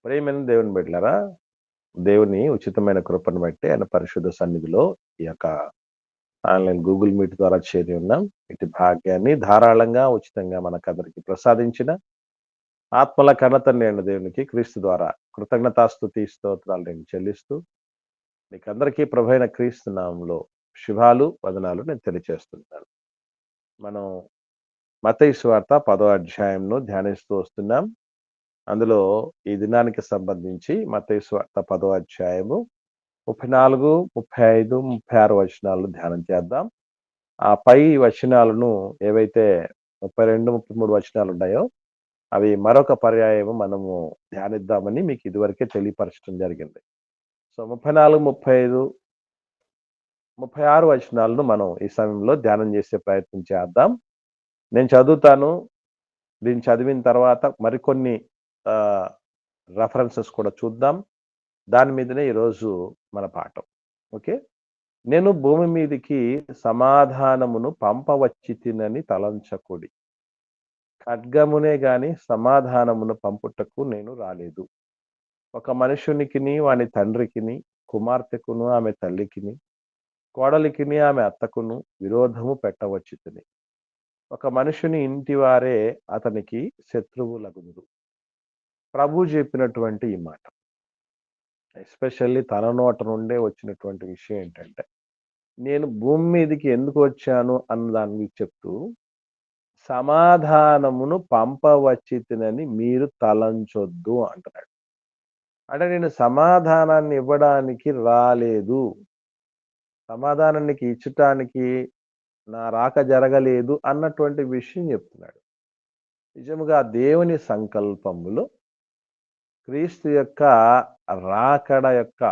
ప్రియమైన దేవుని బిడ్డలారా, దేవుని ఉచితమైన కృపను బట్టి ఆయన పరిశుద్ధ సన్నిధిలో ఈ యొక్క ఆన్‌లైన్ గూగుల్ మీట్ ద్వారా చేరి ఉన్నాం. ఇటు భాగ్యాన్ని ధారాళంగా, ఉచితంగా మనకందరికి ప్రసాదించిన ఆత్మల కన్నతండ్రి అయిన దేవునికి క్రీస్తు ద్వారా కృతజ్ఞతాస్తుతి స్తోత్రాలు నేను చెల్లిస్తూ, మీకందరికీ ప్రభువైన క్రీస్తు నామములో శుభాలు, వందనాలు నేను తెలియచేస్తున్నాను. మనం మత్తయి సువార్త 10వ అధ్యాయంను ధ్యానిస్తూ వస్తున్నాం. అందులో ఈ దినానికి సంబంధించి మత్తయి సువార్త 10వ అధ్యాయము 34, 35, 36 వచనాలను ధ్యానం చేద్దాం. ఆ పై వచనాలను ఏవైతే 32, 33 వచనాలు ఉన్నాయో అవి మరొక పర్యాయము మనము ధ్యానిద్దామని మీకు ఇదివరకే తెలియపరచడం జరిగింది. సో 34, 35, 36 వచనాలను మనం ఈ సమయంలో ధ్యానం చేసే ప్రయత్నం చేద్దాం. నేను చదువుతాను. దీన్ని చదివిన తర్వాత మరికొన్ని రెఫరెన్సెస్ కూడా చూద్దాం. దాని మీదనే ఈరోజు మన పాఠం. ఓకే. నేను భూమి మీదికి సమాధానమును పంపవచ్చితినని తలంచకుడి. ఖడ్గమునే గాని సమాధానమును పంపుటకు నేను రాలేదు. ఒక మనుషునికిని వాని తండ్రికిని, కుమార్తెకును ఆమె తల్లికిని, కోడలికిని ఆమె అత్తకును విరోధము పెట్టవచ్చితిని. ఒక మనుషుని ఇంటివారే అతనికి శత్రువులగుదురు. ప్రభువు చెప్పినటువంటి ఈ మాట ఎస్పెషల్లీ తన నోట నుండే వచ్చినటువంటి విషయం ఏంటంటే, నేను భూమి మీదకి ఎందుకు వచ్చాను అన్న దాన్ని చెప్తూ, సమాధానమును పంపవచ్చితినని మీరు తలంచొద్దు అంటున్నాడు. అంటే నేను సమాధానాన్ని ఇవ్వడానికి రాలేదు, సమాధానానికి ఇచ్చటానికి నా రాక జరగలేదు అన్నటువంటి విషయం చెప్తున్నాడు. నిజముగా దేవుని సంకల్పములో క్రీస్తు యొక్క రాకడ యొక్క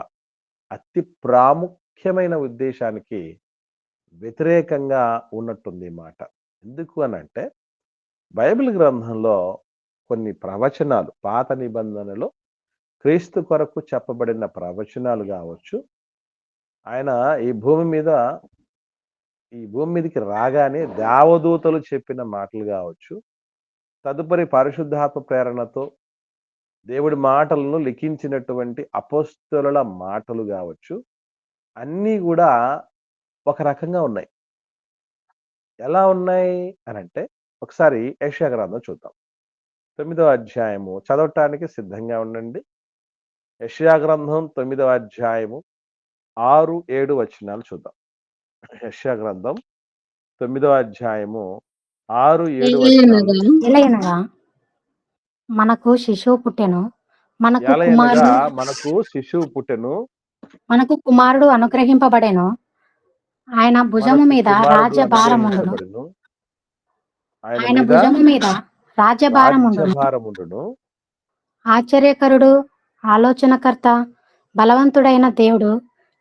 అతి ప్రాముఖ్యమైన ఉద్దేశానికి వ్యతిరేకంగా ఉన్నట్టుంది ఈ మాట. ఎందుకు అనంటే, బైబిల్ గ్రంథంలో కొన్ని ప్రవచనాలు పాత నిబంధనలో క్రీస్తు కొరకు చెప్పబడిన ప్రవచనాలు కావచ్చు, ఆయన ఈ భూమి మీదకి రాగానే దేవదూతలు చెప్పిన మాటలు కావచ్చు, తదుపరి పరిశుద్ధాత్మ ప్రేరణతో దేవుడి మాటలను లిఖించినటువంటి అపోస్తలుల మాటలు కావచ్చు, అన్నీ కూడా ఒక రకంగా ఉన్నాయి. ఎలా ఉన్నాయి అనంటే, ఒకసారి యెషయా గ్రంథం చూద్దాం. 9వ అధ్యాయము చదవటానికి సిద్ధంగా ఉండండి. యెషయా గ్రంథం 9వ అధ్యాయము 6, 7 వచనాలు చూద్దాం. యెషయా గ్రంథం 9వ అధ్యాయము 6, 7 వచనాలు. ఎలయనగా మనకు శిశువు పుట్టెను, మనకు ఎలయనగా మనకు శిశువు పుట్టెను, మనకు కుమారుడు అనుగ్రహింపబడెను, ఆయన భుజము మనకు మీద కుమారుడు రాజ్యభారముండును, అనుగ్రహించబడును, ఆయన ఆయన మీద భుజము మీద రాజ్యభారముండును. రాజ్యభారముండును. ఆశ్చర్యకరుడు, ఆలోచనకర్త, బలవంతుడైన దేవుడు,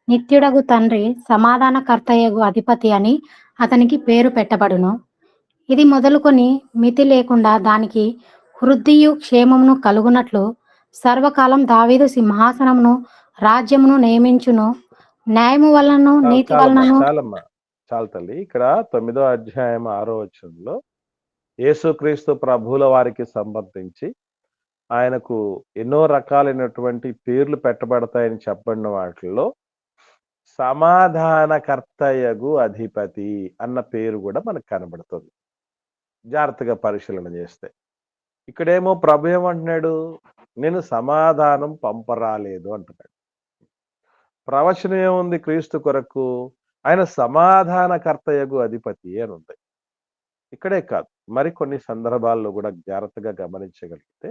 నిత్యుడగు తండ్రి, సమాధానకర్తయగు అధిపతి అని అతనికి పేరు పెట్టబడును. ఇది మొదలుకొని మితి లేకుండా దానికి వృద్ధియు క్షేమమును కలుగునట్లు సర్వకాలం దావీదు సింహాసనమును రాజ్యమును నియమించును. న్యాయము వలనను నీతి వలనను. చాలు తల్లి. ఇక్కడ 9వ అధ్యాయం 6వ వచనంలో యేసుక్రీస్తు ప్రభువుల వారికి సంబంధించి ఆయనకు ఎన్నో రకాలైనటువంటి పేర్లు పెట్టబడతాయని చెప్పబడిన వాటిల్లో సమాధానకర్తయగు అధిపతి అన్న పేరు కూడా మనకు కనబడుతుంది జాగ్రత్తగా పరిశీలన చేస్తే. ఇక్కడేమో ప్రభు ఏమంటున్నాడు, నేను సమాధానం పంపరాలేదు అంటున్నాడు. ప్రవచనం ఏముంది క్రీస్తు కొరకు, ఆయన సమాధానకర్తయగు అధిపతి అని ఉంది. ఇక్కడే కాదు, మరికొన్ని సందర్భాల్లో కూడా జాగ్రత్తగా గమనించగలిగితే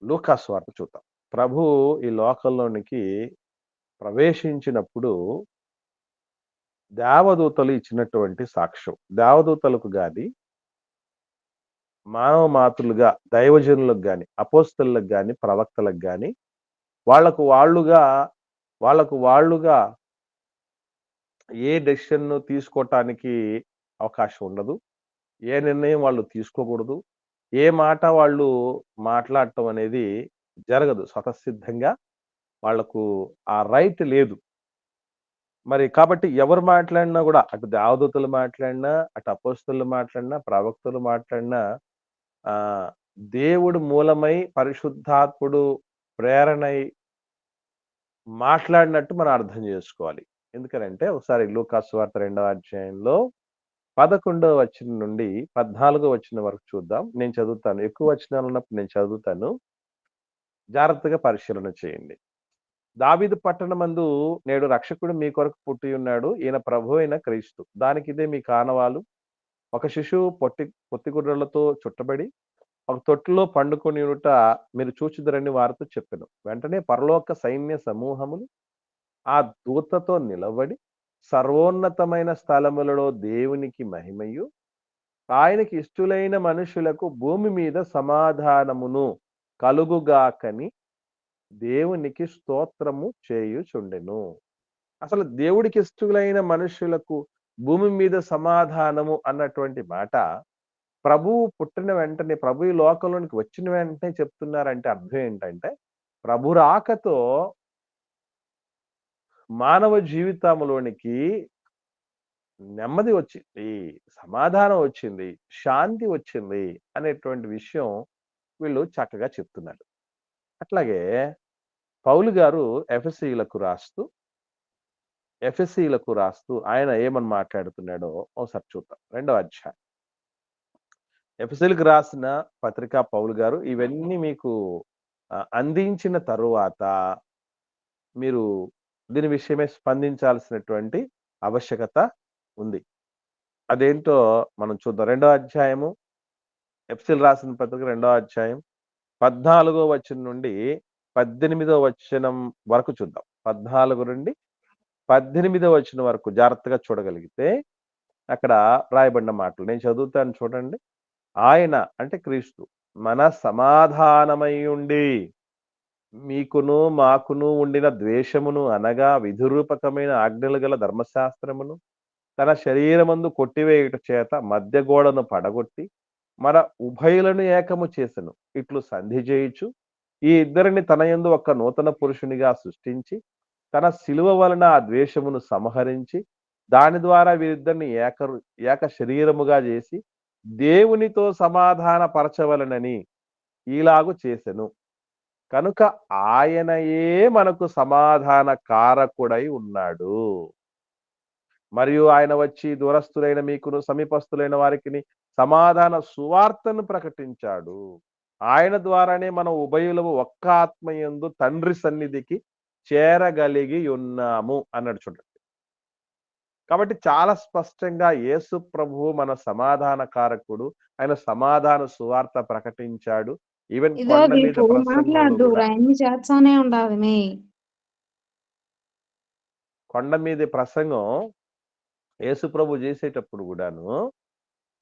లూకా సువార్త చూద్దాం. ప్రభు ఈ లోకంలోనికి ప్రవేశించినప్పుడు దేవదూతలు ఇచ్చినటువంటి సాక్ష్యం, దేవదూతలకు గాని మానవ మాతృలుగా దైవజనులకు గాని అపోస్తలులకు గాని ప్రవక్తలకు గాని వాళ్ళకు వాళ్ళుగా ఏ డెసిషన్ తీసుకోవటానికి అవకాశం ఉండదు. ఏ నిర్ణయం వాళ్ళు తీసుకోకూడదు. ఏ మాట వాళ్ళు మాట్లాడటం అనేది జరగదు. స్వతసిద్ధంగా వాళ్లకు ఆ రైట్ లేదు. మరి కాబట్టి ఎవరు మాట్లాడినా కూడా, అటు దేవదూతలు మాట్లాడినా, అటు అపోస్తలులు మాట్లాడినా, ప్రవక్తలు మాట్లాడినా దేవుడు మూలమై పరిశుద్ధాత్ముడు ప్రేరణై మాట్లాడినట్టు మనం అర్థం చేసుకోవాలి. ఎందుకనంటే ఒకసారి లూకాసు వార్త 2వ అధ్యాయంలో 11వ వచనం నుండి 14వ వచనం వరకు చూద్దాం. నేను చదువుతాను. ఎక్కువ వచనాలున్నప్పుడు నేను చదువుతాను. జాగ్రత్తగా పరిశీలన చేయండి. దావీదు పట్టణమందు నేడు రక్షకుడు మీ కొరకు పుట్టియున్నాడు. ఈయన ప్రభువైన క్రీస్తు. దానికిదే మీ కానవాలు. ఒక శిశువు పొత్తిగుడ్రలతో చుట్టబడి ఒక తొట్టిలో పండుకొనియుండుట మీరు చూచుదురని వారితో చెప్పెను. వెంటనే పరలోక సైన్య సమూహములు ఆ దూతతో నిలబడి సర్వోన్నతమైన స్థలములలో దేవునికి మహిమయు, ఆయనకి ఇష్టులైన మనుషులకు భూమి మీద సమాధానమును కలుగుగాకని దేవునికి స్తోత్రము చేయుచుండెను. అసలు దేవుడికి ఇష్టులైన మనుషులకు భూమి మీద సమాధానము అన్నటువంటి మాట ప్రభువు పుట్టిన వెంటనే, ప్రభు ఈ లోకంలోనికి వచ్చిన వెంటనే చెప్తున్నారంటే అర్థం ఏంటంటే, ప్రభు రాకతో మానవ జీవితంలోనికి నెమ్మది వచ్చింది, సమాధానం వచ్చింది, శాంతి వచ్చింది అనేటువంటి విషయం వీళ్ళు చక్కగా చెప్తున్నారు. అట్లాగే పౌలు గారు ఎఫెసీయులకు రాస్తూ ఆయన ఏమని మాట్లాడుతున్నాడో ఒకసారి చూద్దాం. 2వ అధ్యాయం. ఎఫెసీయులకు రాసిన పత్రిక పౌలు గారు ఇవన్నీ మీకు అందించిన తరువాత మీరు దీని విషయమై స్పందించాల్సినటువంటి ఆవశ్యకత ఉంది. అదేంటో మనం చూద్దాం. 2వ అధ్యాయము, ఎఫెసీయులకు రాసిన పత్రిక 2వ అధ్యాయం 14వ వచనం నుండి 18వ వచనం వరకు చూద్దాం. 14 నుండి 18వ వచనం వరకు జాగ్రత్తగా చూడగలిగితే అక్కడ రాయబడిన మాటలు నేను చదువుతాను చూడండి. ఆయన అంటే క్రీస్తు మన సమాధానమై ఉండి మీకును మాకును ఉండిన ద్వేషమును అనగా విధిరూపకమైన ఆజ్ఞలు గల ధర్మశాస్త్రమును తన శరీరమందు కొట్టివేయుట చేత మధ్య గోడను పడగొట్టి మన ఉభయులను ఏకము చేసెను. ఇట్లు సంధి చేయుచు ఈ ఇద్దరిని తన యందు ఒక నూతన పురుషునిగా సృష్టించి తన శిలువ వలన ఆ ద్వేషమును సంహరించి దాని ద్వారా వీరిద్దరిని ఏక శరీరముగా చేసి దేవునితో సమాధాన పరచవలనని ఈలాగు చేసెను. కనుక ఆయనయే మనకు సమాధాన కారకుడై ఉన్నాడు. మరియు ఆయన వచ్చి దూరస్తులైన మీకును సమీపస్తులైన వారికి సమాధాన సువార్తను ప్రకటించాడు. ఆయన ద్వారానే మనం ఉభయులము ఒక్క ఆత్మయందు తండ్రి సన్నిధికి చేరగలిగి ఉన్నాము అన్నాడు చూడండి. కాబట్టి చాలా స్పష్టంగా యేసు ప్రభువు మన సమాధాన కారకుడు. ఆయన సమాధాన సువార్త ప్రకటించాడు. ఈవెన్ ఇదో కొండ మీద దీపు ప్రసంగంలో మాట్లాడు కూడా అన్ని చేస్తానే ఉండాలి మీ కొండ మీద ప్రసంగం యేసు ప్రభు చేసేటప్పుడు కూడాను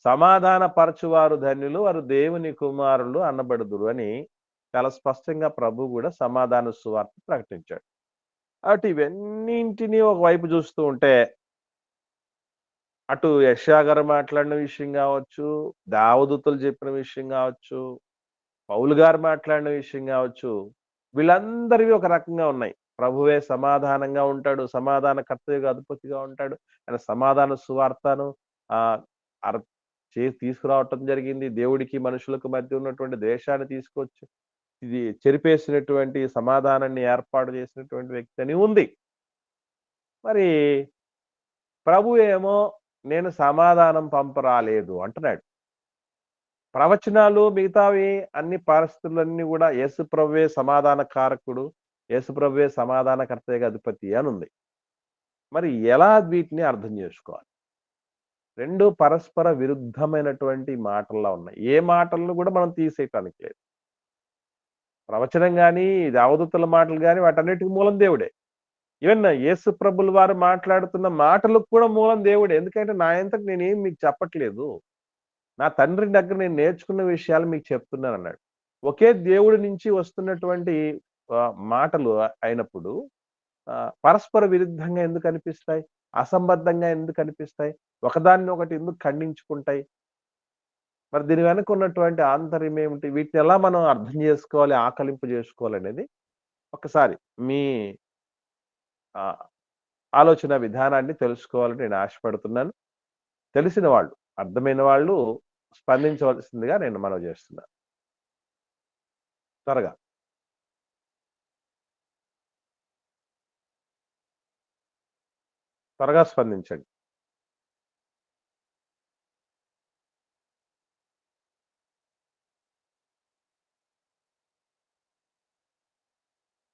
సమాధాన పరచువారు ధన్యులు వారు దేవుని కుమారులు అనబడుదురు అని చాలా స్పష్టంగా ప్రభు కూడా సమాధాన సువార్త ప్రకటించాడు. అటు ఇవన్నింటినీ ఒకవైపు చూస్తూ ఉంటే అటు యెషయా గారు మాట్లాడిన విషయం కావచ్చు, దేవదూతలు చెప్పిన విషయం కావచ్చు, పౌలు గారు మాట్లాడిన విషయం కావచ్చు, వీళ్ళందరివి ఒక రకంగా ఉన్నాయి. ప్రభువే సమాధానంగా ఉంటాడు, సమాధానకర్తగా అధిపతిగా ఉంటాడు. ఆయన సమాధాన సువార్తను తీసుకురావటం జరిగింది. దేవుడికి మనుషులకు మధ్య ఉన్నటువంటి దేశాన్ని తీసుకొచ్చి ఇది చెరిపేసినటువంటి సమాధానాన్ని ఏర్పాటు చేసినటువంటి వ్యక్తి అని ఉంది. మరి ప్రభు ఏమో నేను సమాధానం పంపరాలేదు అంటున్నాడు. ప్రవచనాలు మిగతావి అన్ని పరిస్థితులన్నీ కూడా యేసు ప్రభువే సమాధాన కారకుడు, యేసు ప్రభువే సమాధానకర్తగా అధిపతి అని ఉంది. మరి ఎలా వీటిని అర్థం చేసుకోవాలి? రెండు పరస్పర విరుద్ధమైనటువంటి మాటల్లా ఉన్నాయి. ఏ మాటలను కూడా మనం తీసేయటానికి లేదు. ప్రవచనం గాని, దేవదూతల మాటలు గాని వాటన్నిటికి మూలం దేవుడే. ఈవెన్ యేసు ప్రభుల వారు మాట్లాడుతున్న మాటలకు కూడా మూలం దేవుడే. ఎందుకంటే నా అంతట నేనేం మీకు చెప్పట్లేదు, నా తండ్రి దగ్గర నేను నేర్చుకున్న విషయాలు మీకు చెప్తున్నాను అన్నాడు. ఒకే దేవుడి నుంచి వస్తున్నటువంటి మాటలు అయినప్పుడు పరస్పర విరుద్ధంగా ఎందుకు అనిపిస్తాయి? అసంబద్ధంగా ఎందుకు అనిపిస్తాయి? ఒకదాన్ని ఒకటి ఎందుకు ఖండించుకుంటాయి? మరి దీని వెనక ఉన్నటువంటి ఆంతర్యం ఏమిటి? వీటిని ఎలా మనం అర్థం చేసుకోవాలి, ఆకలింపు చేసుకోవాలి అనేది ఒకసారి మీ ఆలోచన విధానాన్ని తెలుసుకోవాలని నేను ఆశపడుతున్నాను. తెలిసిన వాళ్ళు, అర్థమైన వాళ్ళు స్పందించవలసిందిగా నేను మనవి చేస్తున్నాను. త్వరగా త్వరగా స్పందించండి.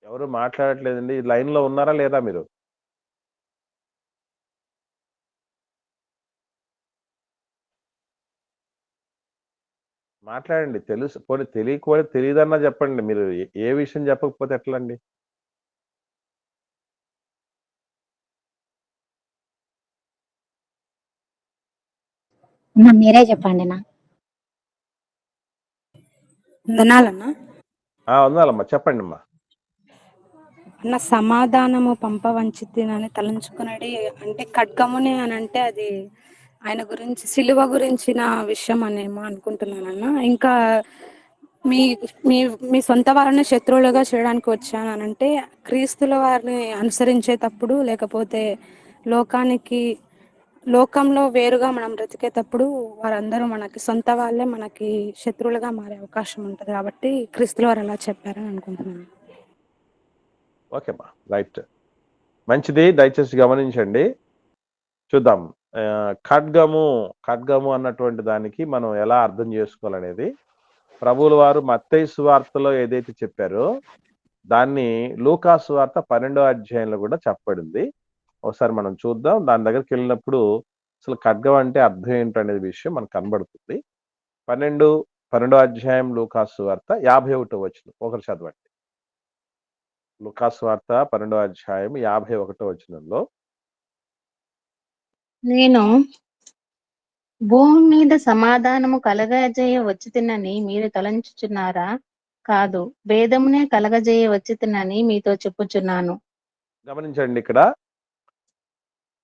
ఎవరు మాట్లాడట్లేదండి. లైన్‌లో ఉన్నారా లేదా మీరు? మాట్లాడండి. పోనీ తెలియకపోతే తెలీదన్నా చెప్పండి. మీరు ఏ విషయం చెప్పకపోతే ఎట్లండి? అన్న మీరే చెప్పండి నా. వందనాలన్నా. వందనాలమ్మా. చెప్పండమ్మా. అన్న సమాధానము పంపవంచితినని తలంచుకునడి అంటే ఖడ్గముని అనంటే అది ఆయన గురించి సిలువ గురించిన విషయం అనేమో అనుకుంటున్నానన్న. ఇంకా మీ మీ మీ సొంత వారిని శత్రువులుగా చేయడానికి వచ్చానంటే క్రీస్తుల వారిని అనుసరించేటప్పుడు లేకపోతే లోకంలో వేరుగా మనం బ్రతికేటప్పుడు వారందరూ మనకి సొంత వాళ్ళే మనకి శత్రువులుగా మారే అవకాశం ఉంటుంది కాబట్టి క్రీస్తుల వారు అలా చెప్పారని అనుకుంటున్నాను. ఓకేమ్మా. రైట్. మంచిది. దయచేసి గమనించండి. చూద్దాం. ఖడ్గము అన్నటువంటి దానికి మనం ఎలా అర్థం చేసుకోవాలనేది ప్రభువుల వారు మత్తయి సువార్తలో ఏదైతే చెప్పారో దాన్ని లూకా సువార్త 12వ అధ్యాయంలో కూడా చెప్పబడింది. ఒకసారి మనం చూద్దాం. దాని దగ్గరికెళ్ళినప్పుడు అసలు ఖడ్గం అంటే అర్థం ఏంటనేది విషయం మనకు కనబడుతుంది. 12వ అధ్యాయం లూకా సువార్త 51వ వచనం. ఒకరు చదవండి. లూకా సువార్త 12వ అధ్యాయం 51వ వచనంలో నేను భూమి మీద సమాధానము కలగజేయ వచ్చితినని మీరు తలంచుచున్నారా? కాదు, భేదమునే కలగజేయ వచ్చితినని మీతో చెప్పుచున్నాను. గమనించండి ఇక్కడ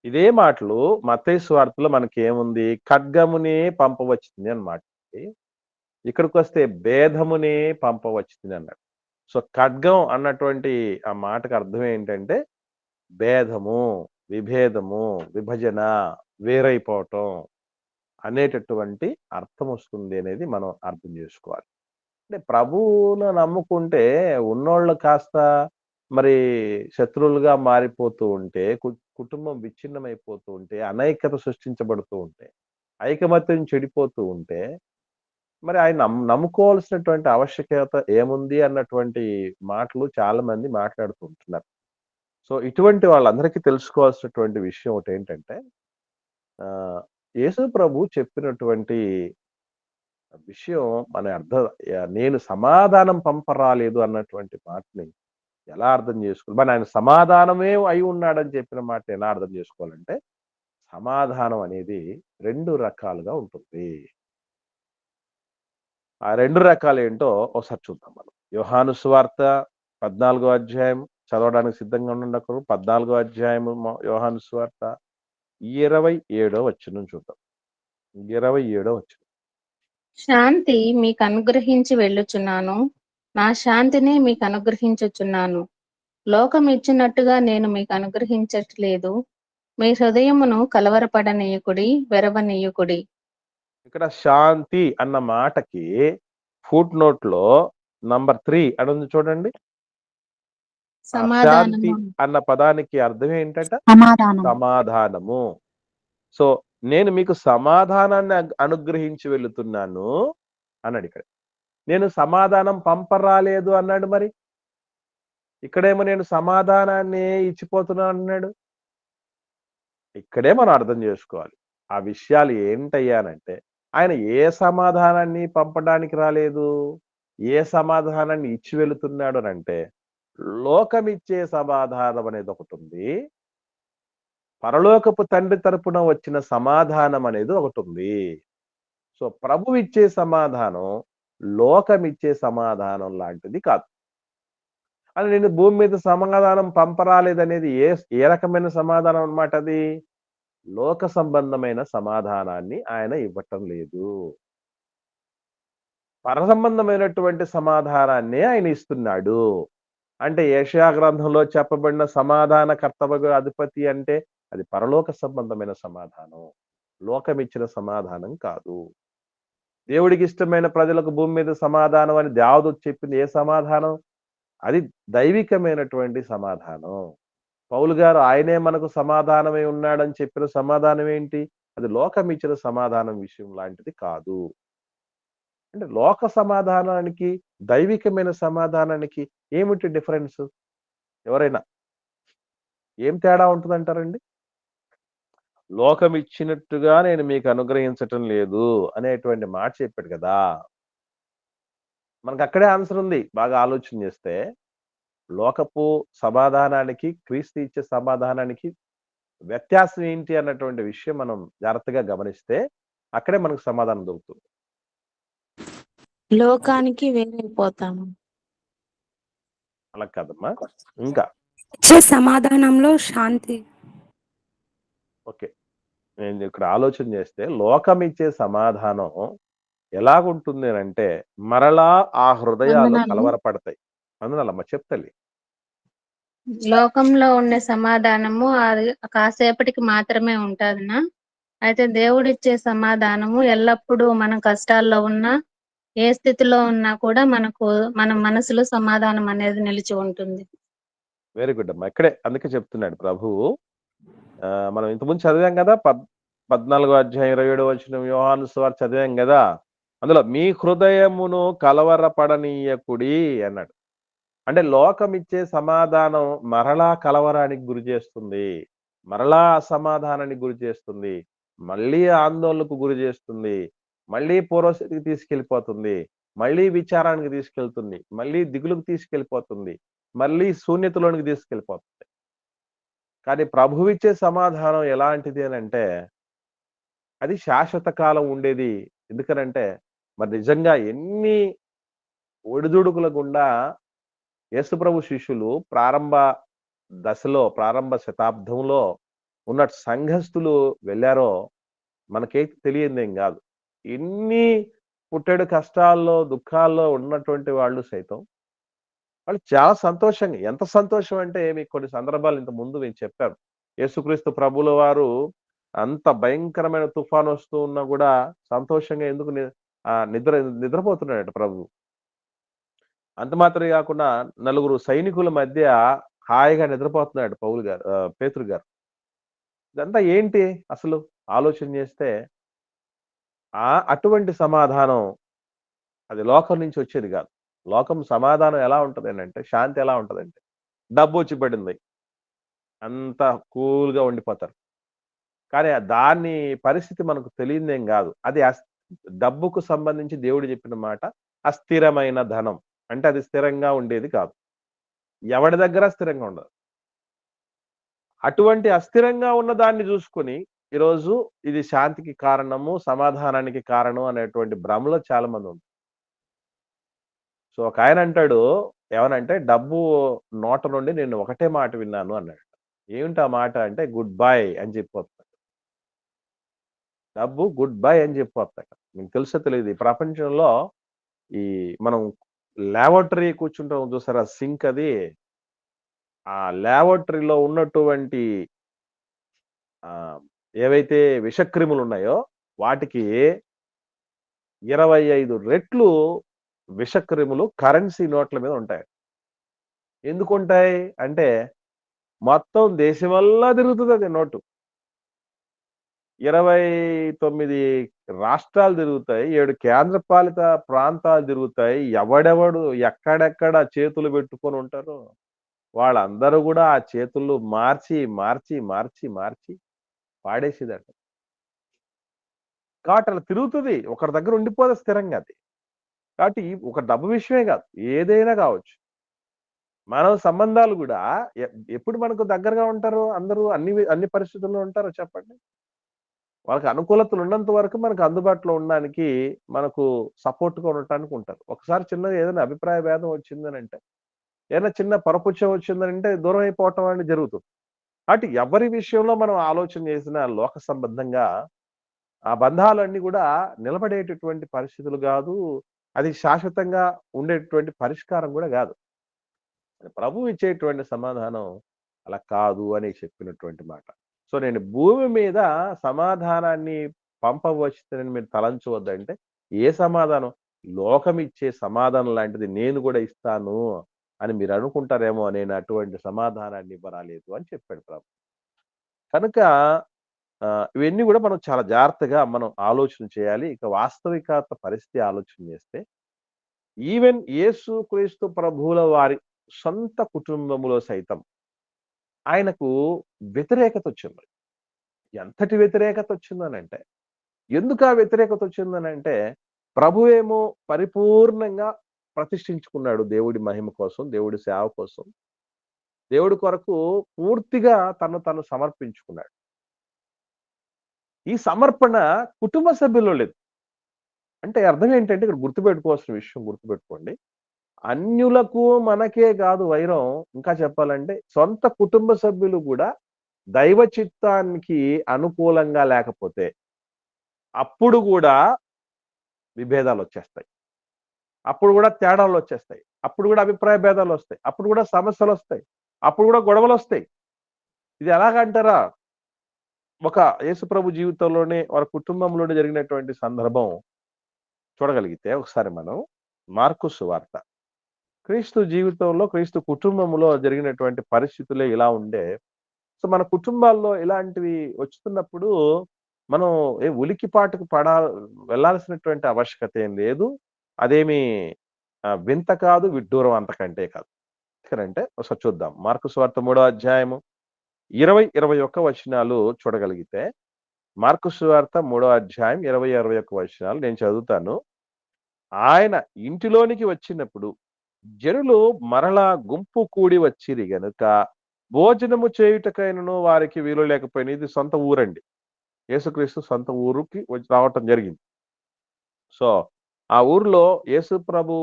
ఇదే మాటలు మత్తయి సువార్తలో మనకేముంది? ఖడ్గమునే పంపవచ్చింది అన్నమాట. ఇక్కడికొస్తే భేదమునే పంపవచ్చింది అన్నాడు. సో ఖడ్గం అన్నటువంటి ఆ మాటకు అర్థం ఏంటంటే భేదము, విభేదము, విభజన, వేరైపోవటం అనేటటువంటి అర్థం వస్తుంది అనేది మనం అర్థం చేసుకోవాలి. అంటే ప్రభువును నమ్ముకుంటే ఉన్నోళ్ళు కాస్త మరి శత్రువులుగా మారిపోతూ ఉంటే, కుటుంబం విచ్ఛిన్నమైపోతూ ఉంటే, అనైక్యత సృష్టించబడుతూ ఉంటే, ఐకమత్యం చెడిపోతూ ఉంటే, మరి ఆయన నమ్ముకోవాల్సినటువంటి ఆవశ్యకత ఏముంది అన్నటువంటి మాటలు చాలా మంది మాట్లాడుతూ ఉంటున్నారు. సో ఇటువంటి వాళ్ళందరికీ తెలుసుకోవాల్సినటువంటి విషయం ఒకటేంటంటే ఆహ్, యేసు ప్రభు చెప్పినటువంటి విషయం మన నేను సమాధానం పంపరాలేదు అన్నటువంటి మాటని ఎలా అర్థం చేసుకోవాలి? మరి ఆయన సమాధానమే అయి ఉన్నాడని చెప్పిన మాట ఎలా అర్థం చేసుకోవాలంటే, సమాధానం అనేది 2 రకాలుగా ఉంటుంది. ఆ 2 రకాలేంటో ఒకసారి చూద్దాం మనం. యోహాను సువార్త 14వ అధ్యాయం చదవడానికి సిద్ధంగా ఉండండి ఒకరు. 14వ అధ్యాయము యోహాను సువార్త 27వ వచనం చూద్దాం. 27వ వచనం. శాంతి మీకు అనుగ్రహించి వెళ్ళుచున్నాను, నా శాంతిని మీకు అనుగ్రహించుచున్నాను. లోకం ఇచ్చినట్టుగా నేను మీకు అనుగ్రహించట్లేదు. మీ హృదయమును కలవరపడనీయకుడి, వెరవనీయకుడి. ఇక్కడ శాంతి అన్న మాటకి ఫుట్ నోట్ లో నంబర్ 3 అని ఉంది చూడండి. ఆ శాంతి సమాధానము అన్న పదానికి అర్థం ఏంటంట? సమాధానం. సమాధానము. సో నేను మీకు సమాధానాన్ని అనుగ్రహించి వెళుతున్నాను అన్నాడు ఇక్కడ. నేను సమాధానం పంపరాలేదు అన్నాడు మరి. ఇక్కడేమో నేను సమాధానాన్ని ఇచ్చిపోతున్నాను అన్నాడు. ఇక్కడే మనం అర్థం చేసుకోవాలి. ఆ విషయాలు ఏంటయ్యానంటే ఆయన ఏ సమాధానాన్ని పంపడానికి రాలేదు. ఏ సమాధానాన్ని ఇచ్చి వెళుతున్నాడు అనంటే లోకమిచ్చే సమాధానం అనేది ఒకటుంది. పరలోకపు తండ్రి తరపున వచ్చిన సమాధానం అనేది ఒకటుంది. సో ప్రభువు ఇచ్చే సమాధానం లోకమిచ్చే సమాధానం లాంటిది కాదు. అని నేను భూమి మీద సమాధానం పంపరాలేదనేది ఏ రకమైన సమాధానం అన్నమాట అది? లోక సంబంధమైన సమాధానాన్ని ఆయన ఇవ్వటం లేదు. పరసంబంధమైనటువంటి సమాధానాన్నే ఆయన ఇస్తున్నాడు. అంటే యెషయా గ్రంథంలో చెప్పబడిన సమాధాన కర్తవ్య అధిపతి అంటే అది పరలోక సంబంధమైన సమాధానం. లోకమిచ్చిన సమాధానం కాదు. దేవుడికి ఇష్టమైన ప్రజలకు భూమి మీద సమాధానం అని దావీదు చెప్పింది ఏ సమాధానం? అది దైవికమైనటువంటి సమాధానం. పౌలు గారు ఆయనే మనకు సమాధానమై ఉన్నాడని చెప్పిన సమాధానం ఏంటి? అది లోకం ఇచ్చిన సమాధానం విషయం లాంటిది కాదు. అంటే లోక సమాధానానికి, దైవికమైన సమాధానానికి ఏమిటి డిఫరెన్స్? ఎవరైనా ఏం తేడా ఉంటదంటారండి? లోకం ఇచ్చినట్టుగా నేను మీకు అనుగ్రహించటం లేదు అనేటువంటి మాట చెప్పాడు కదా! మనకక్కడే ఆన్సర్ ఉంది. బాగా ఆలోచన చేస్తే. లోకపు సమాధానానికి, క్రీస్తు ఇచ్చే సమాధానానికి వ్యత్యాసం ఏంటి అన్నటువంటి విషయం మనం జాగ్రత్తగా గమనిస్తే, అక్కడే మనకు సమాధానం దొరుకుతుంది. లోకానికి వేరైపోతాము. అలా కాదమ్మా. ఇంకా ఇచ్చే సమాధానంలో శాంతి. ఓకే. నేను ఇక్కడ ఆలోచన చేస్తే లోకం ఇచ్చే సమాధానం ఎలాగుంటుంది అనంటే, మరలా ఆ హృదయాలు వందనాలు. కలవరపడతాయి. వందనాలమ్మా. చెప్తల్లి. లోకంలో ఉండే సమాధానము అది కాసేపటికి మాత్రమే ఉంటదనా? అయితే దేవుడిచ్చే సమాధానము ఎల్లప్పుడూ మనం కష్టాల్లో ఉన్నా, ఏ స్థితిలో ఉన్నా కూడా మన మనసులో సమాధానం అనేది నిలిచి ఉంటుంది. వెరీ గుడ్ అమ్మా. ఇక్కడే అందుకే చెప్తున్నాడు ప్రభువు. మనం ఇంతకుముందు చదివాం కదా! 14వ అధ్యాయం 27వ వచనం యోహాను సువార్త చదివాం గదా! అందులో మీ హృదయమును కలవరపడనీయకుడి అన్నాడు. అంటే లోకం ఇచ్చే సమాధానం మరలా కలవరానికి గురి చేస్తుంది. మరలా అసమాధానానికి గురి చేస్తుంది. మళ్ళీ ఆందోళనకు గురి చేస్తుంది. మళ్ళీ పూర్వస్థితికి తీసుకెళ్ళిపోతుంది. మళ్ళీ విచారానికి తీసుకెళ్తుంది. మళ్ళీ దిగులుకు తీసుకెళ్ళిపోతుంది. మళ్ళీ శూన్యతలోనికి తీసుకెళ్ళిపోతుంది. కానీ ప్రభువిచ్చే సమాధానం ఎలాంటిది అనంటే, అది శాశ్వత కాలం ఉండేది. ఎందుకనంటే, మరి నిజంగా ఎన్ని ఒడిదుడుకుల గుండా యేసుప్రభు శిష్యులు ప్రారంభ దశలో, ప్రారంభ శతాబ్దంలో ఉన్న సంఘస్థులు వెళ్లారో మనకేం తెలియనిదేం గాదు. ఎన్ని పుట్టెడు కష్టాల్లో, దుఃఖాల్లో ఉన్నటువంటి వాళ్ళు సైతం, వాళ్ళు చాలా సంతోషంగా, ఎంత సంతోషం అంటే మీకు కొన్ని సందర్భాలు ఇంత ముందు నేను చెప్పాను. యేసుక్రీస్తు ప్రభుల వారు అంత భయంకరమైన తుఫాను వస్తూ ఉన్నా కూడా సంతోషంగా ఎందుకు నిద్రపోతున్నాడట ప్రభువు. అంత మాత్రమే కాకుండా నలుగురు సైనికుల మధ్య హాయిగా నిద్రపోతున్నాడు పేతురు గారు. ఇదంతా ఏంటి అసలు ఆలోచన చేస్తే, అటువంటి సమాధానం అది లోకం నుంచి వచ్చేది కాదు. లోకం సమాధానం ఎలా ఉంటది అంటే, శాంతి ఎలా ఉంటదంటే, డబ్బు వచ్చి పడింది, అంత కూల్గా ఉండిపోతారు. కానీ దాని పరిస్థితి మనకు తెలియదేం కాదు. అది డబ్బుకు సంబంధించి దేవుడు చెప్పిన మాట అస్థిరమైన ధనం. అంటే అది స్థిరంగా ఉండేది కాదు. ఎవడి దగ్గర స్థిరంగా ఉండదు. అటువంటి అస్థిరంగా ఉన్న దాన్ని చూసుకొని ఈరోజు ఇది శాంతికి కారణము, సమాధానానికి కారణం అనేటువంటి భ్రమలో చాలా మంది ఉంది. సో ఒక ఆయన అంటాడు, ఏమనంటే, డబ్బు నోట నుండి నేను ఒకటే మాట విన్నాను అన్నాడు. ఏమిటి ఆ మాట అంటే, గుడ్ బై అని చెప్పొస్తాడు. డబ్బు గుడ్ బై అని చెప్పొస్తాడు. మీకు తెలుసో తెలియదు, ఈ ప్రపంచంలో ఈ మనం ల్యాబొరేటరీ కూర్చుంటాం చూసారా, సింక్ అది. ఆ ల్యాబొరేటరీలో ఉన్నటువంటి ఏవైతే విషక్రిములు ఉన్నాయో వాటికి 25 రెట్లు విషక్రిములు కరెన్సీ నోట్ల మీద ఉంటాయి. ఎందుకుంటాయి అంటే, మొత్తం దేశమల్లా తిరుగుతుంది అది నోటు. 29 రాష్ట్రాలు తిరుగుతాయి, 7 కేంద్రపాలిత ప్రాంతాలు తిరుగుతాయి. ఎవడెవడు ఎక్కడెక్కడ చేతులు పెట్టుకొని ఉంటారో వాళ్ళందరూ కూడా ఆ చేతులు మార్చి మార్చి మార్చి మార్చి పాడేసేదట. కాబట్టి అలా తిరుగుతుంది, ఒకరి దగ్గర ఉండిపోదు స్థిరంగా అది. కాబట్టి ఒక డబ్బు విషయమే కాదు, ఏదైనా కావచ్చు. మానవ సంబంధాలు కూడా ఎప్పుడు మనకు దగ్గరగా ఉంటారు అందరూ, అన్ని పరిస్థితుల్లో ఉంటారో చెప్పండి. వాళ్ళకి అనుకూలతలు ఉన్నంత వరకు మనకు అందుబాటులో ఉండడానికి, మనకు సపోర్ట్గా ఉండటానికి ఉంటారు. ఒకసారి చిన్నది ఏదైనా అభిప్రాయ భేదం వచ్చిందనంటే, ఏదైనా చిన్న పరపుచ్చం వచ్చిందనంటే దూరం అయిపోవటం అనేది జరుగుతుంది. కాబట్టి ఎవరి విషయంలో మనం ఆలోచన చేసిన లోక సంబంధంగా ఆ బంధాలన్నీ కూడా నిలబడేటటువంటి పరిస్థితులు కాదు. అది శాశ్వతంగా ఉండేటువంటి పరిష్కారం కూడా కాదు. ప్రభువు ఇచ్చేటువంటి సమాధానం అలా కాదు అని చెప్పినటువంటి మాట. సో నేను భూమి మీద సమాధానాన్ని పంపవచ్చునని మీరు తలంచవద్దంటే, ఏ సమాధానం? లోకం ఇచ్చే సమాధానం లాంటిది నేను కూడా ఇస్తాను అని మీరు అనుకుంటారేమో, నేను అటువంటి సమాధానాన్ని ఇవ్వరాలేదు అని చెప్పాడు ప్రభు. కనుక ఇవన్నీ కూడా మనం చాలా జాగ్రత్తగా మనం ఆలోచన చేయాలి. ఇక వాస్తవికత పరిస్థితి ఆలోచన చేస్తే, ఈవెన్ యేసుక్రీస్తు ప్రభువుల వారి సొంత కుటుంబములో సైతం ఆయనకు వ్యతిరేకత వచ్చింది. ఎంతటి వ్యతిరేకత వచ్చిందనంటే, ఎందుకు ఆ వ్యతిరేకత వచ్చిందనంటే, ప్రభువేమో పరిపూర్ణంగా ప్రతిష్ఠించుకున్నాడు దేవుడి మహిమ కోసం, దేవుడి సేవ కోసం. దేవుడి కొరకు పూర్తిగా తను సమర్పించుకున్నాడు. ఈ సమర్పణ కుటుంబ సభ్యుల్లో లేదు. అంటే అర్థం ఏంటంటే, ఇక్కడ గుర్తుపెట్టుకోవాల్సిన విషయం గుర్తుపెట్టుకోండి. అన్యులకు మనకే కాదు వైరం, ఇంకా చెప్పాలంటే సొంత కుటుంబ సభ్యులు కూడా దైవ చిత్తానికి అనుకూలంగా లేకపోతే అప్పుడు కూడా విభేదాలొచ్చేస్తాయి. అప్పుడు కూడా తేడాలొచ్చేస్తాయి. అప్పుడు కూడా అభిప్రాయ భేదాలొస్తాయి. అప్పుడు కూడా సమస్యలొస్తాయి. అప్పుడు కూడా గొడవలొస్తాయి. ఇది ఎలాగంటారా? ఒక యేసుప్రభు జీవితంలోనే, వారి కుటుంబంలోనే జరిగినటువంటి సందర్భం చూడగలిగితే ఒకసారి మనం మార్కు సువార్త. క్రీస్తు జీవితంలో, క్రీస్తు కుటుంబంలో జరిగినటువంటి పరిస్థితులే ఇలా ఉండే. సో, మన కుటుంబాల్లో ఇలాంటివి వస్తున్నప్పుడు మనం ఉలికిపాటుకు వెళ్ళాల్సినటువంటి ఆవశ్యకత ఏం లేదు. అదేమి వింత కాదు, విడ్డూరం అంతకంటే కాదు. ఎందుకంటే ఒకసారి చూద్దాం. మార్కు సువార్త 3వ అధ్యాయము 20, 21 వచనాలు చూడగలిగితే, మార్కు సువార్త 3వ అధ్యాయం 20, 21 వచనాలు నేను చదువుతాను. ఆయన ఇంటిలోనికి వచ్చినప్పుడు జనులు మరలా గుంపు కూడి వచ్చిరి గనుక భోజనము చేయుటకైనను వారికి వీలు లేకపోయినా. ఇది సొంత ఊరండి. యేసుక్రీస్తు సొంత ఊరుకి రావటం జరిగింది. సో, ఆ ఊర్లో యేసు ప్రభు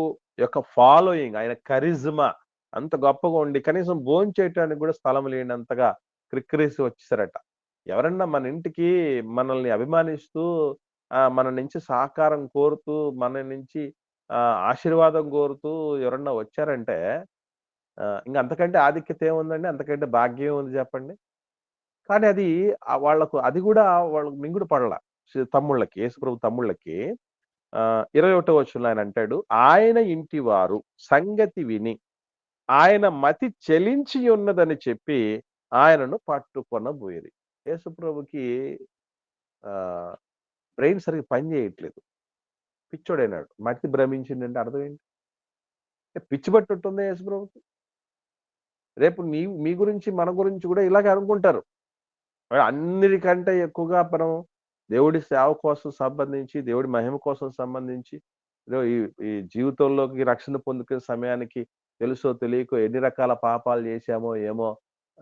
యొక్క ఫాలోయింగ్, ఆయన కరిజ్మా అంత గొప్పగా ఉండి కనీసం భోంచేయటానికి కూడా స్థలం లేనంతగా క్రిక్కిరిసి వచ్చేసారట. ఎవరన్నా మన ఇంటికి మనల్ని అభిమానిస్తూ, మన నుంచి సహకారం కోరుతూ, మన నుంచి ఆశీర్వాదం కోరుతూ ఎవరన్నా వచ్చారంటే, ఇంక అంతకంటే ఆధిక్యత ఏముందండి? అంతకంటే భాగ్యం ఏముంది చెప్పండి? కానీ అది వాళ్ళకు అది కూడా వాళ్ళకు మింగుడు పడల. తమ్ముళ్ళకి, యేసుప్రభు తమ్ముళ్ళకి 21వ వచనంలో ఆయన అంటాడు, ఆయన ఇంటి వారు సంగతి విని ఆయన మతి చెలించి ఉన్నదని చెప్పి ఆయనను పట్టుకొనబోయిరి. యేసుప్రభుకి బ్రెయిన్ సరిగ్గా పని చేయట్లేదు. పిచ్చోడైనాడు. మతి భ్రమించిందంటే అర్థం ఏంటి? పిచ్చి పట్టుట్టుందా యేసుప్రభుకి? రేపు మీ గురించి, మన గురించి కూడా ఇలాగే అనుకుంటారు. అన్నిటికంటే ఎక్కువగా మనం దేవుడి సేవ కోసం సంబంధించి, దేవుడి మహిమ కోసం సంబంధించి, ఈ జీవితంలోకి రక్షణ పొందుకునే సమయానికి తెలుసో తెలియకో ఎన్ని రకాల పాపాలు చేశామో ఏమో,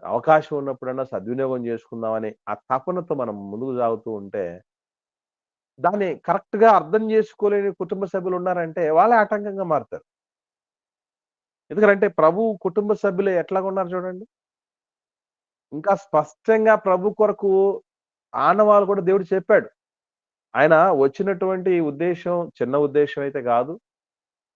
అవకాశం ఉన్నప్పుడన్నా సద్వినియోగం చేసుకుందామని ఆ తపనతో మనం ముందుకు సాగుతూ ఉంటే, దాన్ని కరెక్ట్ గా అర్థం చేసుకోలేని కుటుంబ సభ్యులు ఉన్నారంటే వాళ్ళే ఆటంకంగా మారుతారు. ఎందుకంటే ప్రభు కుటుంబ సభ్యులు ఎట్లాగా ఉన్నారు చూడండి. ఇంకా స్పష్టంగా ప్రభు కొరకు ఆనవాళ్ళు కూడా దేవుడు చెప్పాడు. ఆయన వచ్చినటువంటి ఉద్దేశం చిన్న ఉద్దేశం అయితే కాదు.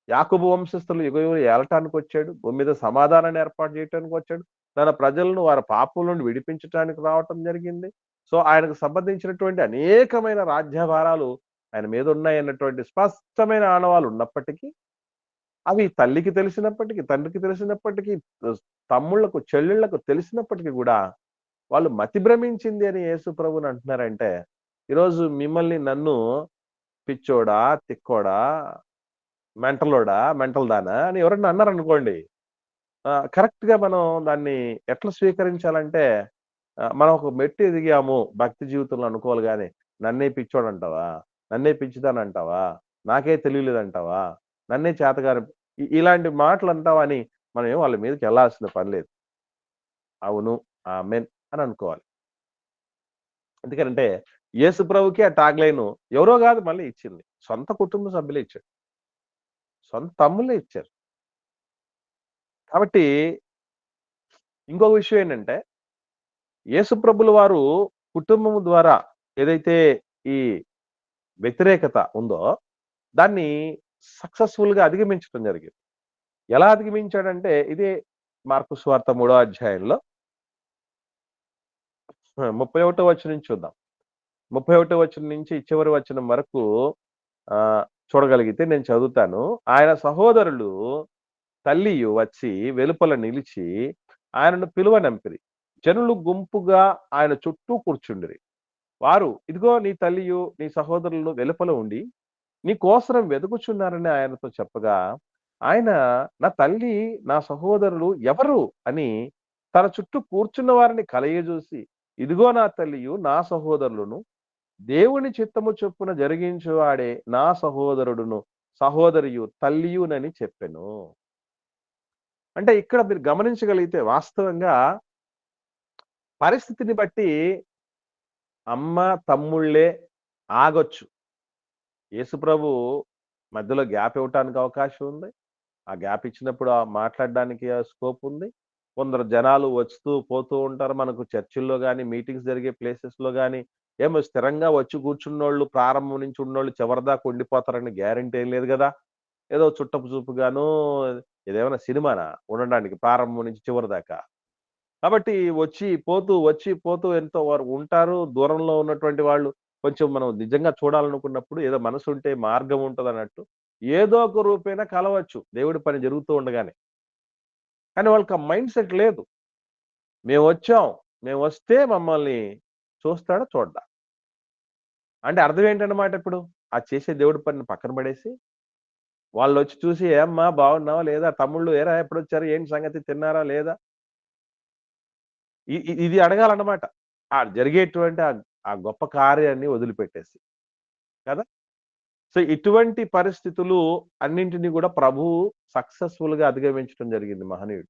యాకోబు వంశస్థులు యుగయులు ఏలటానికి వచ్చాడు. భూమి మీద సమాధానాన్ని ఏర్పాటు చేయడానికి వచ్చాడు. తన ప్రజలను వారి పాపం నుండి విడిపించడానికి రావటం జరిగింది. సో, ఆయనకు సంబంధించినటువంటి అనేకమైన రాజ్యభారాలు ఆయన మీద ఉన్నాయన్నటువంటి స్పష్టమైన ఆనవాళ్ళు ఉన్నప్పటికీ, అవి తల్లికి తెలిసినప్పటికీ, తండ్రికి తెలిసినప్పటికీ, తమ్ముళ్లకు, చెల్లెళ్లకు తెలిసినప్పటికీ కూడా వాళ్ళు మతి భ్రమించింది అని యేసు ప్రభుని అంటున్నారంటే, ఈరోజు మిమ్మల్ని నన్ను పిచ్చోడా, తిక్కోడా, మెంటలోడా, మెంటల్ దానా అని ఎవరన్నా అన్నారనుకోండి, కరెక్ట్ గా మనం దాన్ని ఎట్లా స్వీకరించాలంటే, మనం ఒక మెట్టు ఎదిగాము భక్తి జీవితంలో అనుకోవాలి గాని, నన్నే పిచ్చోడంటావా, నన్నే పిచ్చిదానంటావా, నాకే తెలియలేదంటావా, నన్నే చేతగాని ఇలాంటి మాటలు అంటావా అని మనం ఏం వాళ్ళ మీదకి వెళ్ళాల్సిన పని లేదు. అవును, ఆమేన్ అని అనుకోవాలి. ఎందుకంటే యేసు ప్రభుకి ఆ టాగ్ లైన్ ఎవరో కాదు మళ్ళీ ఇచ్చింది. సొంత కుటుంబ సభ్యులే ఇచ్చాడు. సొంత తమ్ముళ్ళే ఇచ్చారు. కాబట్టి ఇంకొక విషయం ఏంటంటే, యేసు ప్రభుల వారు కుటుంబం ద్వారా ఏదైతే ఈ వ్యతిరేకత ఉందో దాన్ని సక్సెస్ఫుల్ గా అధిగమించడం జరిగింది. ఎలా అధిగమించాడంటే, ఇదే మార్కు సువార్త 3వ అధ్యాయంలో 31వ వచనం నుంచి చూద్దాం. 31వ వచనం నుంచి చివరి వచనం వరకు చూడగలిగితే నేను చదువుతాను. ఆయన సహోదరులు తల్లియు వచ్చి వెలుపల నిలిచి ఆయనను పిలువనంపిరి. జనులు గుంపుగా ఆయన చుట్టూ కూర్చుండిరి. వారు, ఇదిగో నీ తల్లియు నీ సహోదరులు వెలుపల ఉండి నీ కోసరం వెతుకుచున్నారని ఆయనతో చెప్పగా, ఆయన నా తల్లి నా సహోదరులు ఎవరు అని తన చుట్టూ కూర్చున్న వారిని కలయజూసి, ఇదిగో నా తల్లియు నా సహోదరులను, దేవుని చిత్తము చొప్పున జరిగించువాడే నా సహోదరుడును సహోదరియు తల్లియునని చెప్పెను. అంటే ఇక్కడ మీరు గమనించగలిగితే వాస్తవంగా పరిస్థితిని బట్టి అమ్మ తమ్ముళ్ళే ఆగొచ్చు. యేసుప్రభు మధ్యలో గ్యాప్ ఇవ్వటానికి అవకాశం ఉంది. ఆ గ్యాప్ ఇచ్చినప్పుడు మాట్లాడడానికి స్కోప్ ఉంది. కొందరు జనాలు వస్తూ పోతూ ఉంటారు. మనకు చర్చిల్లో గాని, మీటింగ్స్ జరిగే ప్లేసెస్‌లో గాని, ఏమో స్థిరంగా వచ్చి కూర్చున్నోళ్ళు, ప్రారంభం నుంచి ఉన్నోళ్ళు చివరిదాకా ఉండిపోతారని గ్యారంటీ ఏం లేదు గదా! ఏదో చుట్టపు చూపుగాను, ఇదేమన్నా సినిమానా ఉండడానికి ప్రారంభం నుంచి చివరి దాకా. కాబట్టి వచ్చి పోతూ ఎంతో వారు ఉంటారు. దూరంలో ఉన్నటువంటి వాళ్ళు కొంచెం మనం నిజంగా చూడాలనుకున్నప్పుడు ఏదో మనసుంటే మార్గం ఉంటదన్నట్టు ఏదో ఒక రూపేణా కలవచ్చు దేవుడి పని జరుగుతూ ఉండగానే. కానీ వాళ్ళకి ఆ మైండ్ సెట్ లేదు. మేమొచ్చాం. మేమొస్తే మమ్మల్ని చూస్తాడా? చూడ్డా? అంటే అర్థం ఏంటన్నమాట ఇప్పుడు? ఆ చేసే దేవుడి పనిని పక్కన పడేసి, వాళ్ళొచ్చి చూసి "ఏమ్మా బాగున్నావా? లేదా? తమ్ముళ్ళు ఏరా ఎప్పుడొచ్చారు? ఏంటి సంగతి? తిన్నారా? లేదా?" ఇది అడగాలన్నమాట. జరిగేటువంటి ఆ గొప్ప కార్యాన్ని వదిలిపెట్టేసి. కదా! సో, ఇటువంటి పరిస్థితులు అన్నింటిని గూడా ప్రభువు సక్సెస్‌ఫుల్‌గా అధిగమించడం జరిగింది మహనీయుడు.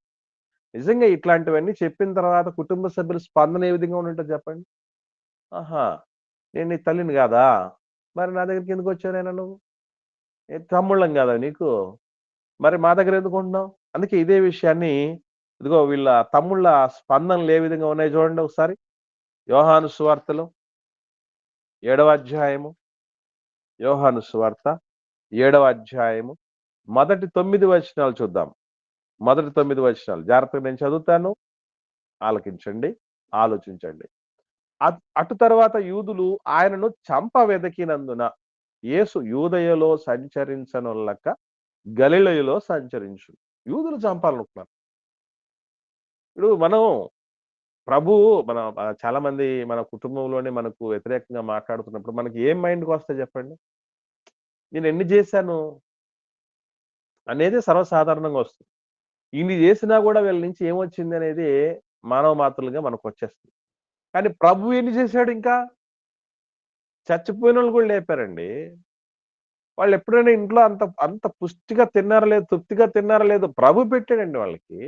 నిజంగా ఇట్లాంటివన్నీ చెప్పిన తర్వాత కుటుంబ సభ్యుల స్పందన ఏ విధంగా ఉండుంటది చెప్పండి? ఆహా! నేను నీ తల్లిని గాదా? మరి నా దగ్గరికి ఎందుకొచ్చావు నువ్వు? తమ్ముళ్ళం గాదా నీకు? మరి మా దగ్గర ఎందుకుంటున్నావు? అందుకే ఇదే విషయాన్ని ఇదిగో వీళ్ళ తమ్ముళ్ళ స్పందనలు ఏ విధంగా ఉన్నాయో చూడండి ఒకసారి. యోహాను సువార్తలో 7వ అధ్యాయము. యోహాను సువార్త 7వ అధ్యాయము. మొదటి 9 వచనాలు చూద్దాం. మొదటి 9 వచనాలు. జాగ్రత్తగా నేను చదువుతాను. ఆలకించండి. ఆలోచించండి. అటు తరువాత యూదులు ఆయనను చంప వెదకినందున యేసు యూదయలో సంచరించనొల్లక గలిలయలో సంచరించు. యూదులు చంపాలనుకున్నారు. ఇప్పుడు మనం చాలా మంది మన కుటుంబంలోనే మనకు వ్యతిరేకంగా మాట్లాడుతున్నప్పుడు మనకి ఏం మైండ్‌కొస్తాయి చెప్పండి? నేనెన్ని జేశాను అనేది సర్వసాధారణంగా వస్తుంది. ఇన్ని జేసినా గూడా వీళ్ళ నుంచి ఏమొచ్చిందనేది మానవ మాత్రులుగా మనకొచ్చేస్తుంది. కానీ ప్రభువు ఎన్ని చేశాడు ఇంకా? చచ్చిపోయినోళ్ళు గూడా లేపారండి. వాళ్ళెప్పుడైనా ఇంట్లో అంత అంత పుష్టిగా తిన్నారో లేదో, తృప్తిగా తిన్నారో లేదో ప్రభు పెట్టాడండి వాళ్ళకి.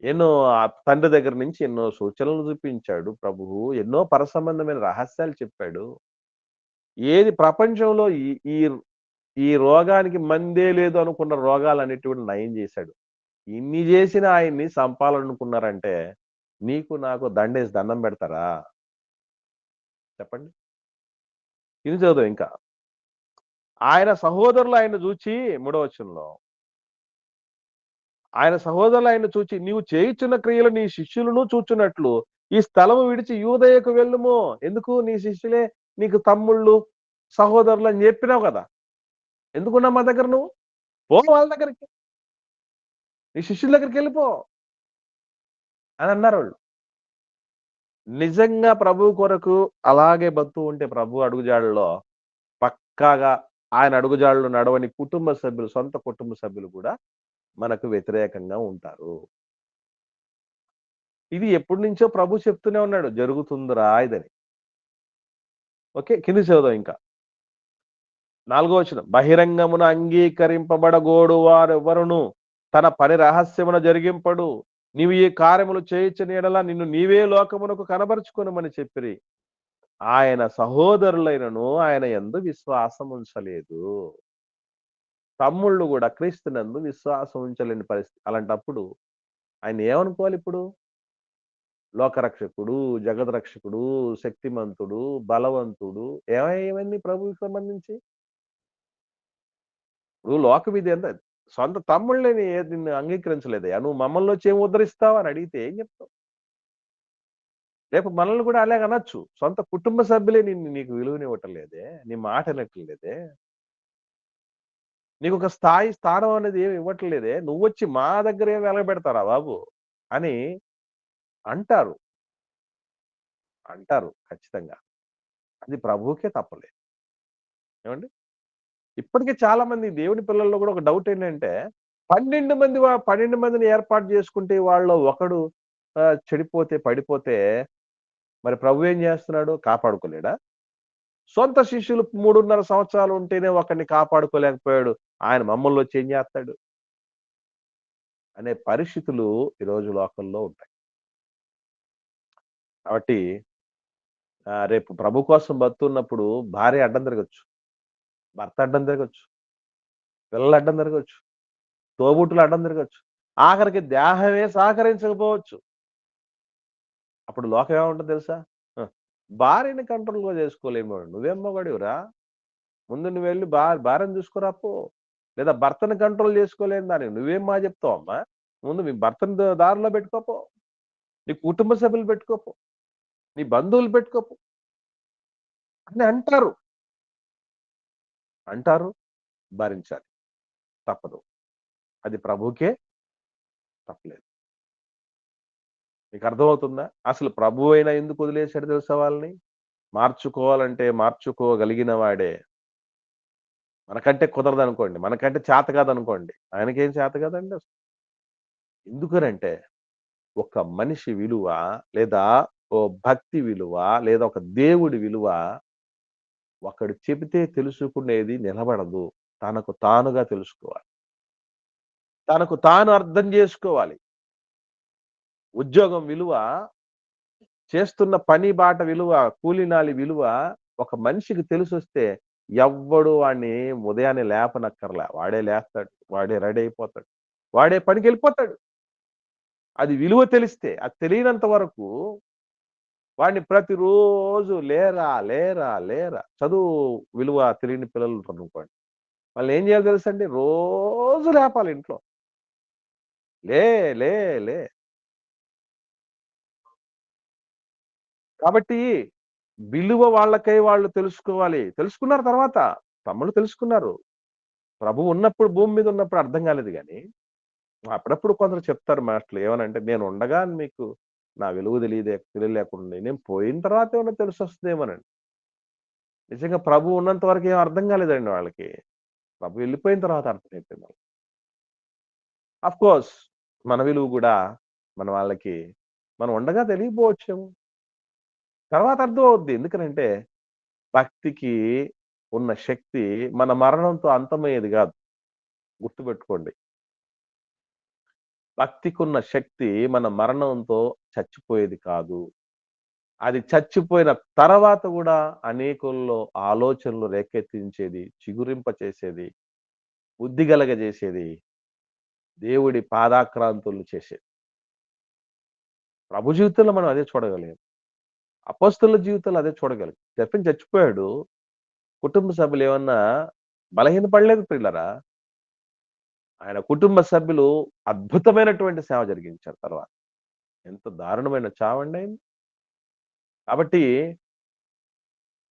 ఎన్నో తండ్రి దగ్గర నుంచి ఎన్నో సూచనలు చూపించాడు ప్రభువు. ఎన్నో పరసంబంధమైన రహస్యాలు చెప్పాడు. ఏది ప్రపంచంలో ఈ ఈ ఈ రోగానికి మందే లేదు అనుకున్న రోగాలన్నిటిని కూడా నయం చేశాడు. ఇన్ని చేసిన ఆయన్ని చంపాలనుకున్నారంటే, నీకు నాకు దండేసి దండం పెడతారా? చెప్పండి. ఇది చదువు ఇంకా. ఆయన సహోదరులు ఆయన్ని చూచి మూడో వచనంలో ఆయన సహోదరులు ఆయన్ని చూచి నీవు చేయుచున్న క్రియలు నీ శిష్యులను చూచున్నట్లు ఈ స్థలము విడిచి యూదయకు వెళ్ళుము. ఎందుకు? నీ శిష్యులే నీకు తమ్ముళ్ళు, సహోదరులు అని చెప్పినావు కదా! ఎందుకున్నావు మా దగ్గర నువ్వు? పో వాళ్ళ దగ్గరికి. నీ శిష్యుల దగ్గరికి వెళ్ళిపో అని అన్నారోళ్ళు. నిజంగా ప్రభువు కొరకు అలాగే బతుకుతూ ఉంటే ప్రభు అడుగుజాడల్లో పక్కాగా ఆయన అడుగుజాడల్లో నడవని కుటుంబ సభ్యులు, సొంత కుటుంబ సభ్యులు కూడా మనకు వ్యతిరేకంగా ఉంటారు. ఇది ఎప్పటినుంచో ప్రభు చెప్తూనే ఉన్నాడు. జరుగుతుందిరా ఇదని. ఓకే. కిందికి చదువుదాం ఇంకా. 4వ వచనం. బహిరంగమున అంగీకరింపబడగోడు వారెవ్వరును తన పని రహస్యమున జరిగింపడు. నీవు ఈ కార్యములు చేయించని యెడల నిన్ను నీవే లోకమునకు కనబరుచుకొనుమని చెప్పిరి. ఆయన సహోదరులైనను ఆయన యందు విశ్వాసం ఉంచలేదు. తమ్ముళ్ళు కూడా క్రీస్తునందు విశ్వాసం ఉంచలేని పరిస్థితి. అలాంటప్పుడు ఆయన ఏమనుకోవాలి ఇప్పుడు? లోకరక్షకుడు, జగద్రక్షకుడు, శక్తిమంతుడు, బలవంతుడు ఏమన్నీ ప్రభువుకి సంబంధించి? ఇప్పుడు లోకం ఇది ఎంత సొంత తమ్ముళ్ళని నిన్ను అంగీకరించలేదయ్యా. నువ్వు మమ్మల్ని వచ్చి ఏమి ఉద్ధరిస్తావు అని అడిగితే ఏం చెప్తావు? రేపు మనల్ని కూడా అలాగే అనొచ్చు. సొంత కుటుంబ సభ్యులే నీకు విలువనివ్వటం లేదే, నీ మాట వినట్లేదే. నీకు ఒక స్థానం అనేది ఏమి ఇవ్వట్లేదే, నువ్వొచ్చి మా దగ్గర ఏం వెలగబెడతారా బాబు అని అంటారు. అంటారు ఖచ్చితంగా. అది ప్రభువుకే తప్పలేదు. ఏమండి? ఇప్పటికే చాలా మంది దేవుని పిల్లల్లో కూడా ఒక డౌట్ ఏంటంటే 12 మందిని ఏర్పాటు చేసుకుంటే వాళ్ళలో ఒకడు చెడిపోతే, పడిపోతే మరి ప్రభు ఏం చేస్తున్నాడు? కాపాడుకోలేడా? సొంత శిష్యులు 3.5 సంవత్సరాలు ఉంటేనే ఒకడిని కాపాడుకోలేకపోయాడు. ఆయన మమ్మల్నొచ్చి ఏం చేస్తాడు? అనే పరిస్థితులు ఈరోజు లోకంలో ఉంటాయి. కాబట్టి రేపు ప్రభు కోసం బతుకున్నప్పుడు భార్య అడ్డం తిరగొచ్చు, భర్త అడ్డం తిరగొచ్చు, పిల్లలు అడ్డం తిరగొచ్చు, తోబుట్టులు అడ్డం తిరగొచ్చు. ఆఖరికి దేహమే సహకరించకపోవచ్చు. అప్పుడు లోకం ఏమంటది తెలుసా? ఆ! భార్యని కంట్రోల్‌గా చేసుకోలేమో నువ్వేం మొగాడివిరా? ముందు నువ్వెళ్ళి భార్యను చూసుకురా పో. లేదా భర్తని కంట్రోల్ చేసుకోలేని దానివి నువ్వేం చెప్తావమ్మా? ముందు మీ భర్తని దారిలో పెట్టుకోపో. నీ కుటుంబ సభ్యులు పెట్టుకోపో. నీ బంధువులు పెట్టుకోపో అని అంటారు. అంటారు. భరించాలి. తప్పదు. అది ప్రభువుకే తప్పలేదు. మీకు అర్థమవుతుందా? అసలు ప్రభువైనా ఎందుకు వదిలేసాడు తెలుసా వాళ్ళని? మార్చుకోవాలంటే మార్చుకోగలిగిన వాడే. మనకంటే కుదరదనుకోండి. మనకంటే చేత కాదనుకోండి. ఆయనకేం చేత కాదండి అసలు. ఎందుకనంటే ఒక మనిషి విలువ లేదా ఓ భక్తి విలువ లేదా ఒక దేవుడి విలువ ఒకడు చెబితే తెలుసుకునేది నిలబడదు. తనకు తానుగా తెలుసుకోవాలి. తనకు తాను అర్థం చేసుకోవాలి. ఉద్యోగం విలువ, చేస్తున్న పని బాట విలువ, కూలినాలి విలువ ఒక మనిషికి తెలిసొస్తే ఎవ్వడు వాడిని ఉదయాన్నే లేపనక్కర్లా. వాడే లేస్తాడు. వాడే రెడీ అయిపోతాడు. వాడే పనికెళ్ళిపోతాడు. అది విలువ తెలిస్తే. అది తెలియనంత వరకు వాడిని ప్రతిరోజు లేరా, లేరా, లేరా చదువు విలువ తెలియని పిల్లలు ఉంటారనుకోండి. వాళ్ళనేం చేయాలో తెలుసండి? రోజు లేపాలి ఇంట్లో. లే, లే, లే. కాబట్టి విలువ వాళ్ళకై వాళ్ళు తెలుసుకోవాలి. తెలుసుకున్నారు తర్వాత. తమ్ముళ్ళు తెలుసుకున్నారు. ప్రభువు ఉన్నప్పుడు భూమి మీద ఉన్నప్పుడు అర్థం కాలేదు గానీ, అప్పుడప్పుడు కొందరు చెప్తారు మాటలు. ఏమనంటే, నేనుండగా మీకు నా విలువ తెలియలేకుండా నేను పోయిన తర్వాత ఏమన్నా తెలిసొస్తదేమోనండి. నిజంగా ప్రభువు ఉన్నంత వరకు ఏం అర్థం కాలేదండి వాళ్ళకి. ప్రభు వెళ్ళిపోయిన తర్వాత అర్థమైపోయింది వాళ్ళకి. ఆఫ్‌కోర్స్ మన విలువ గూడా మన వాళ్ళకి మనం ఉండగా తెలియకపోవచ్చేమో. తర్వాత అర్థమవుద్ది. ఎందుకనంటే భక్తికి ఉన్న శక్తి మన మరణంతో అంతమయ్యేది గాదు. గుర్తుపెట్టుకోండి. భక్తికున్న శక్తి మన మరణంతో చచ్చిపోయేది కాదు. అది చచ్చిపోయిన తర్వాత గూడా అనేకుల్లో ఆలోచనలు రేకెత్తించేది, చిగురింపచేసేది, బుద్ధి కలగజేసేది, దేవుడి పాదాక్రాంతులు చేసేది. ప్రభు జీవితంలో మనం అదే చూడగలిగాం. అపొస్తలుల జీవితంలో అదే చూడగలిగాం. స్టెఫెన్ చచ్చిపోయాడు. కుటుంబ సభ్యులు ఏమన్నా బలహీనపడలేదు ప్రియులారా. ఆయన కుటుంబ సభ్యులు అద్భుతమైనటువంటి సేవ జరిగించారు తర్వాత. ఎంత దారుణమైన చావండి ఆయనది. కాబట్టి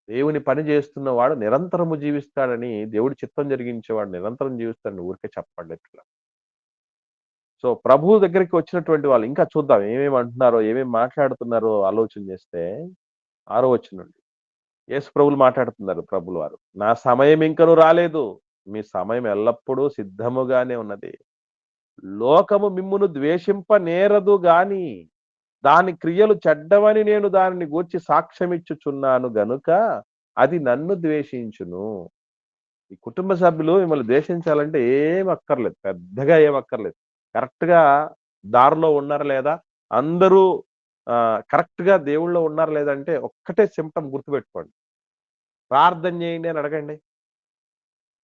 దేవుని పని చేస్తున్నవాడు నిరంతరము జీవిస్తాడని, దేవుడి చిత్తం జరిగించేవాడు నిరంతరం జీవిస్తాడని ఊరికే చెప్పండి ఇట్లా. సో, ప్రభువు దగ్గరికి వచ్చినటువంటి వాళ్ళు ఇంకా చూద్దాం ఏమేమి అంటున్నారో, ఏమేమి మాట్లాడుతున్నారో ఆలోచన చేస్తే 6వ వచనం నుండి. యేసు ప్రభువులు మాట్లాడుతున్నారు ప్రభువుల వారు. నా సమయం ఇంకను రాలేదు. మీ సమయం ఎల్లప్పుడూ సిద్ధముగానే ఉన్నది. లోకము మిమ్మును ద్వేషింప నేరదు గాని దాని క్రియలు చెడ్డవని నేను దానిని గూర్చి సాక్ష్యమిచ్చుచున్నాను గనుక అది నన్ను ద్వేషించును. ఈ కుటుంబ సభ్యులు మిమ్మల్ని ద్వేషించాలంటే ఏం అక్కర్లేదు. పెద్దగా ఏం అక్కర్లేదు. కరెక్ట్‌గా దారిలో ఉన్నారా లేదా? అందరూ కరెక్ట్‌గా దేవుళ్ళో ఉన్నారా లేదా అంటే ఒక్కటే సింప్టమ్ గుర్తుపెట్టుకోండి. ప్రార్థన చేయండి అని అడగండి.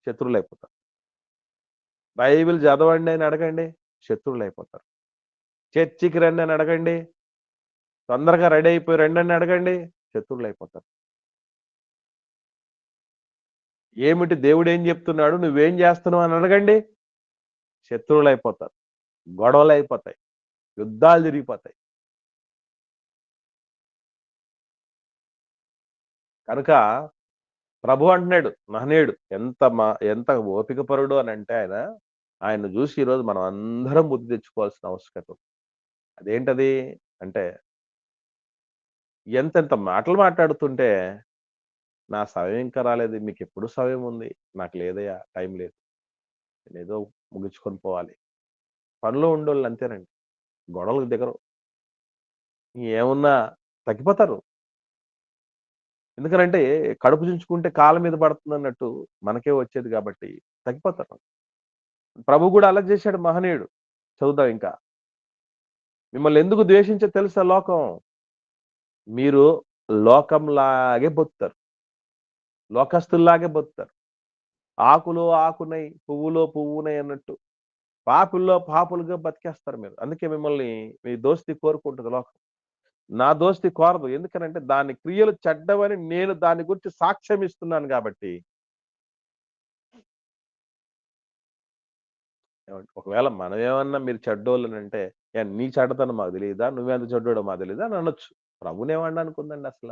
శత్రువులైపోతారు. బైబిల్ చదవండి అని అడగండి. శత్రువులైపోతారు. చర్చికి రండి అని అడగండి. తొందరగా రెడీ అయిపోయి రండని అడగండి. శత్రువులైపోతారు. ఏమిటి దేవుడేం జెప్తున్నాడు? నువ్వేం జేస్తున్నావు అని అడగండి. శత్రువులైపోతారు. గొడవలైపోతాయి. యుద్ధాలు జరిగిపోతాయి. కనుక ప్రభు అంటున్నాడు మహనీయుడు ఎంత ఓపిక పరుడు అని అంటే ఆయన చూసి ఈరోజు మనం అందరం బుద్ధి తెచ్చుకోవాల్సిన అవసరత ఉంది. అదేంటది అంటే ఎంతెంత మాటలు మాట్లాడుతుంటే నా సమయం ఇంకా రాలేదు, మీకు ఎప్పుడు సమయం ఉంది, నాకు లేదయ్యా టైం లేదు, నేనేదో ముగించుకొని పోవాలి. పనిలో ఉండోళ్ళు అంతేనండి, గొడవలకు దిగరు, ఏమున్నా తగ్గిపోతారు. ఎందుకనంటే కడుపు చుంచుకుంటే కాళ్ళ మీద పడుతుందన్నట్టు మనకే వచ్చేది కాబట్టి తగ్గిపోతారు. ప్రభు కూడా అలా చేశాడు మహనీయుడు. చదువుదాం ఇంకా. మిమ్మల్ని ఎందుకు ద్వేషించో తెలుసా లోకం? మీరు లోకంలాగే బతుకుతారు, లోకస్తుల్లాగే బతుకుతారు. ఆకులో ఆకునై పువ్వులో పువ్వునై అన్నట్టు పాపుల్లో పాపులుగా బతికేస్తారు మీరు. అందుకే మిమ్మల్ని మీ దోస్తి కోరుకుంటుంది లోకం. నా దోస్తి కోరదు. ఎందుకనంటే దాని క్రియలు చెడ్డవని నేను దాని గురించి సాక్ష్యం ఇస్తున్నాను కాబట్టి. ఏమండి? ఒకవేళ మనమేమన్నా మీరు చెడ్డోళ్ళనంటే, నీ చెడ్డతనం మాకు తెలీదా? నువ్వెంత చెడ్డోడో మాకు తెలీదా అని అనొచ్చు. ప్రభునేమనడానికుందండి అసల?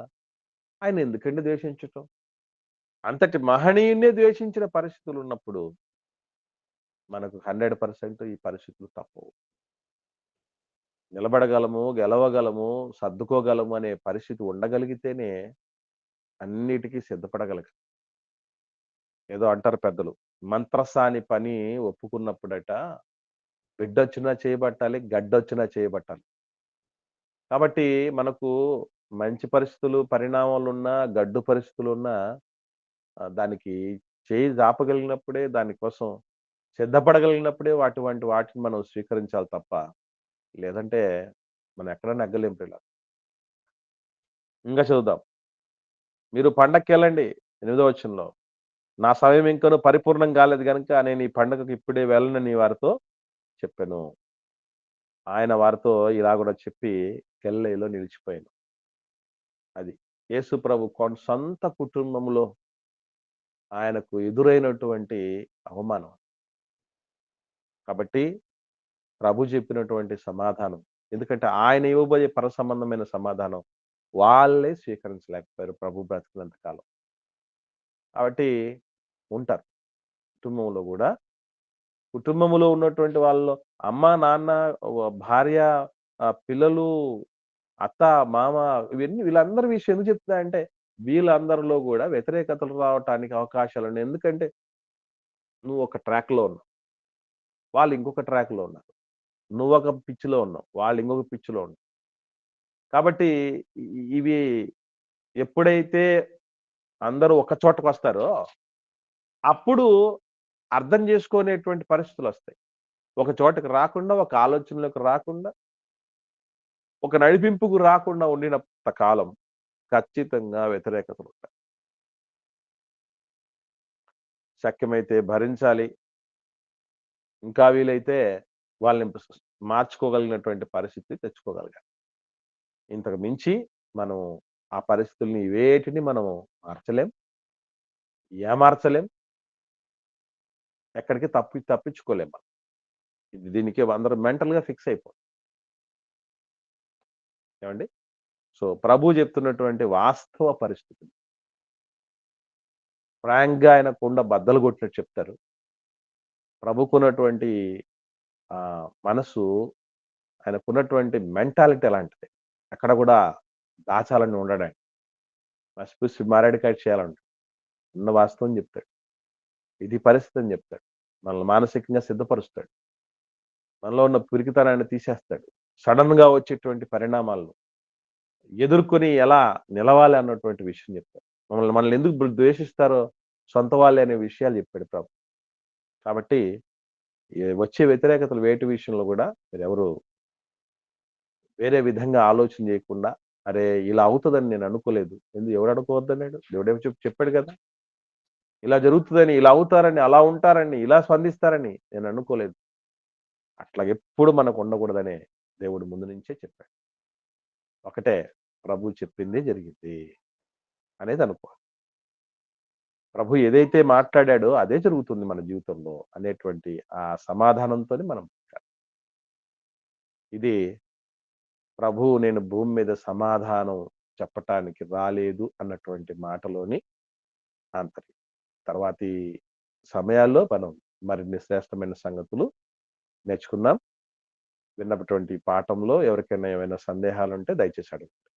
ఆయన ఎందుకండి ద్వేషించటం? అంతటి మహనీయున్నే ద్వేషించిన పరిస్థితులున్నప్పుడు మనకు 100% ఈ పరిస్థితులు తప్పవు. నిలబడగలము, గెలవగలము, సర్దుకోగలము అనే పరిస్థితి ఉండగలిగితేనే అన్నిటికీ సిద్ధపడగలగాలి. ఏదో అంటారు పెద్దలు, మంత్రసాని పని ఒప్పుకున్నప్పుడట బిడ్డొచ్చినా చేయబట్టాలి, గడ్డొచ్చినా చేయబట్టాలి. కాబట్టి మనకు మంచి పరిస్థితులు, పరిణామాలున్నా, గడ్డు పరిస్థితులున్నా దానికి చేయి జాపగలిగినప్పుడే, దానికోసం సిద్ధపడగలిగినప్పుడే వాటిని మనం స్వీకరించాలి తప్ప, లేదంటే మనం ఎక్కడ నెగ్గలేం పిల్లలు. ఇంకా చదువుదాం. మీరు పండక్కెళ్ళండి 8వ వచనంలో. నా సమయం ఇంకనూ పరిపూర్ణం కాలేదు గనుక నేను ఈ పండగకు ఇప్పుడే వెళ్ళనని వారితో చెప్పాను. ఆయన వారితో ఇలా కూడా చెప్పి గలిలయలో నిలిచిపోయాను. అది యేసు ప్రభు సొంత కుటుంబంలో ఆయనకు ఎదురైనటువంటి అవమానం. కాబట్టి ప్రభు చెప్పినటువంటి సమాధానం, ఎందుకంటే ఆయన ఇవ్వబోయే పరసంబంధమైన సమాధానం వాళ్ళే స్వీకరించలేకపోయారు ప్రభు బ్రతికినంత కాలం. కాబట్టి ఉంటారు కుటుంబంలో కూడా. కుటుంబంలో ఉన్నటువంటి వాళ్ళలో అమ్మ, నాన్న, భార్య, పిల్లలు, అత్త, మామ, వీళ్ళందరి విషయం ఎందుకు చెప్తున్నానంటే వీళ్ళందరిలో కూడా వ్యతిరేకతలు రావటానికి అవకాశాలున్నాయి. ఎందుకంటే నువ్వు ఒక ట్రాక్‌లో ఉన్నావు, వాళ్ళు ఇంకొక ట్రాక్‌లో ఉన్నారు. నువ్వొక పిచ్‌లో ఉన్నావు, వాళ్ళు ఇంకొక పిచ్‌లో ఉన్నారు. కాబట్టి ఇవి ఎప్పుడైతే అందరూ ఒక చోటకొస్తారో అప్పుడు అర్థం చేసుకునేటువంటి పరిస్థితులొస్తాయి. ఒక చోటకి రాకుండా, ఒక ఆలోచనలోకి రాకుండా, ఒక నడిపింపుకు రాకుండా ఉండినంత కాలం ఖచ్చితంగా వ్యతిరేకతలుంటాయి. శక్యమైతే భరించాలి. ఇంకా వీలైతే వాళ్ళని మార్చుకోగలిగినటువంటి పరిస్థితి తెచ్చుకోగలగాలి. ఇంతకు మించి మనం ఆ పరిస్థితుల్ని వేటిని మనము మార్చలేం, ఏమార్చలేం, ఎక్కడికి తప్పించుకోలేం మనం. దీనికి అందరూ మెంటల్‌గా ఫిక్స్ అయిపోతాం. ఏమండి? సో, ప్రభు చెప్తున్నటువంటి వాస్తవ పరిస్థితులు. ఫ్రాంక్‌గా ఆయన కుండ బద్దలు కొట్టినట్టు చెప్తారు. ప్రభుకున్నటువంటి మనసు, ఆయనకున్నటువంటి మెంటాలిటీ అలాంటిది. ఎక్కడ కూడా దాచాలని ఉండడాయన. మసిపూసి మారేడుకాయ చేయాలంటాడు. ఉన్న వాస్తవం చెప్తాడు. ఇది పరిస్థితి అని చెప్తాడు. మనల్ని మానసికంగా సిద్ధపరుస్తాడు. మనలో ఉన్న పిరికితనాన్ని తీసేస్తాడు. సడెన్‌గా వచ్చేటువంటి పరిణామాలను ఎదుర్కొని ఎలా నిలవాలి అన్నటువంటి విషయం చెప్తాడు. మనల్ని ఎందుకు ద్వేషిస్తారో సొంత వాళ్ళే అనే విషయాలు చెప్పాడు ప్రభు. కాబట్టి వచ్చే వ్యతిరేకతలు వేటి విషయంలో కూడా మీరెవరు వేరే విధంగా ఆలోచన చేయకుండా, అరే ఇలా అవుతదని నేను అనుకోలేదు. ఎవడు అనుకోవద్దన్నాడు? దేవుడేమో చెప్పాడు కదా! ఇలా జరుగుతదని, ఇలా అవుతారని, అలా ఉంటారని, ఇలా స్పందిస్తారని నేను అనుకోలేదు. అట్లా ఎప్పుడు మనకు ఉండకూడదనే దేవుడు ముందు నుంచే చెప్పాడు. ఒకటే, ప్రభు చెప్పిందే జరిగింది అనేది అనుకోవాలి. ప్రభు ఏదైతే మాట్లాడాడో అదే జరుగుతుంది మన జీవితంలో అనేటువంటి ఆ సమాధానంతోని మనం ఇది ప్రభువు నేను భూమి మీద సమాధానం చెప్పటానికి రాలేదు అన్నటువంటి మాటలోని ఆంతర్యం. తర్వాతి సమయాల్లో మనం మరిన్ని శ్రేష్టమైన సంగతులు నేర్చుకుందాం. విన్నటువంటి పాఠంలో ఎవరికైనా ఏమైనా సందేహాలుంటే దయచేసి అడగండి.